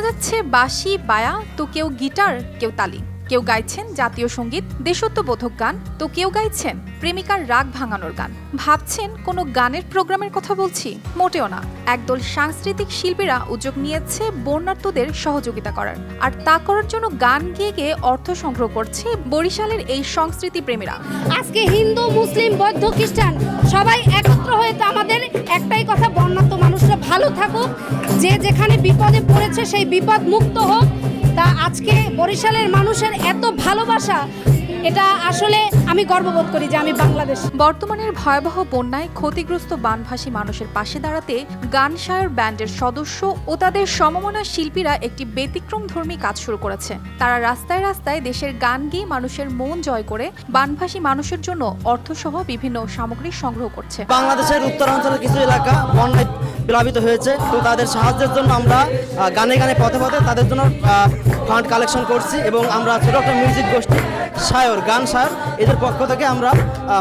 বাজাচ্ছে বাঁশি বায়া, তো কেউ গিটার, কেউ তালি, কেউ গাইছেন জাতীয় সঙ্গীত, দেশত্ববোধক গান, তো কেউ গাইছেন প্রেমিকার রাগ ভাঙানোর গান। ভাবছেন কোনো গানের প্রোগ্রামের কথা বলছি? মোটেও না। একদল সাংস্কৃতিক শিল্পীরা উদ্যোগ নিয়েছে বন্যার্তদের সহযোগিতা করার, আর তা করার জন্য গান গেয়ে গিয়ে অর্থ সংগ্রহ করছে বরিশালের এই সংস্কৃতি প্রেমীরা। আজকে হিন্দু, মুসলিম, বৌদ্ধ, খ্রিস্টান সবাই একত্র হয়ে আমাদের একটাই কথা, বন্যার্ত মানুষরা ভালো থাকুক, যে যেখানে বিপদে পড়েছে সেই বিপদ মুক্ত হোক। তা আজকে বরিশালের মানুষের এত ভালোবাসা, এটা আসলে আমি গর্ববোধ করি যে আমি বাংলাদেশ। বর্তমানের ভয়াবহ বন্যায় ক্ষতিগ্রস্ত বানভাসী মানুষের পাশে দাঁড়াতে গানসায়র ব্যান্ডের সদস্য ও তাদের সমমনা শিল্পীরা একটি ব্যতিক্রমধর্মী কাজ শুরু করেছে। তারা রাস্তায় রাস্তায় দেশের গান গেয়ে মানুষের মন জয় করে বানভাসী মানুষের জন্য অর্থসহ বিভিন্ন সামগ্রী সংগ্রহ করছে। বাংলাদেশের উত্তরাঞ্চলের কিছু এলাকা বন্যায় প্লাবিত হয়েছে, তো তাদের সাহায্যের জন্য আমরা গানে গানে পথে পথে তাদের জন্য ফান্ড কালেকশন করছি, এবং আমরা ছোট একটা মিউজিক গোষ্ঠী সায়র, গান সায়র, এদের পক্ষ থেকে আমরা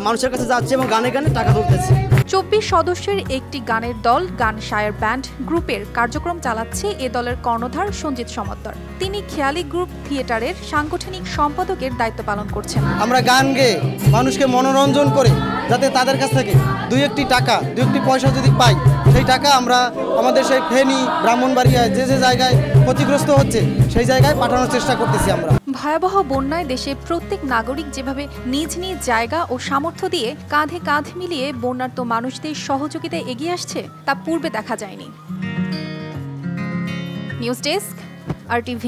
মানুষের কাছে যাচ্ছি এবং গানে গানে টাকা তুলতেছি। 24 সদস্যের একটি গানের দল গানসায়র ব্যান্ড গ্রুপের কার্যক্রম চালাচ্ছে এ দলের কর্ণধার সঞ্জিত সমদ্দর। তিনি খেয়ালি গ্রুপ থিয়েটারের সাংগঠনিক সম্পাদকের দায়িত্ব পালন করছেন। আমরা গান গেয়ে মানুষকে মনোরঞ্জন করে যাতে তাদের কাছ থেকে দুই একটি পয়সা যদি পাই, সেই টাকা আমরা আমাদের সেই ফেনী, ব্রাহ্মণবাড়িয়ায় যে যে জায়গায় ক্ষতিগ্রস্ত হচ্ছে সেই জায়গায় পাঠানোর চেষ্টা করতেছি আমরা। ভয়াবহ বন্যায় দেশে প্রত্যেক নাগরিক যেভাবে নিজ নিজ জায়গা ও সামর্থ্য দিয়ে কাঁধে কাঁধ মিলিয়ে বন্যার্ত মানুষদের সহযোগিতায় এগিয়ে আসছে, তা পূর্বে দেখা যায়নি। News desk, RTV।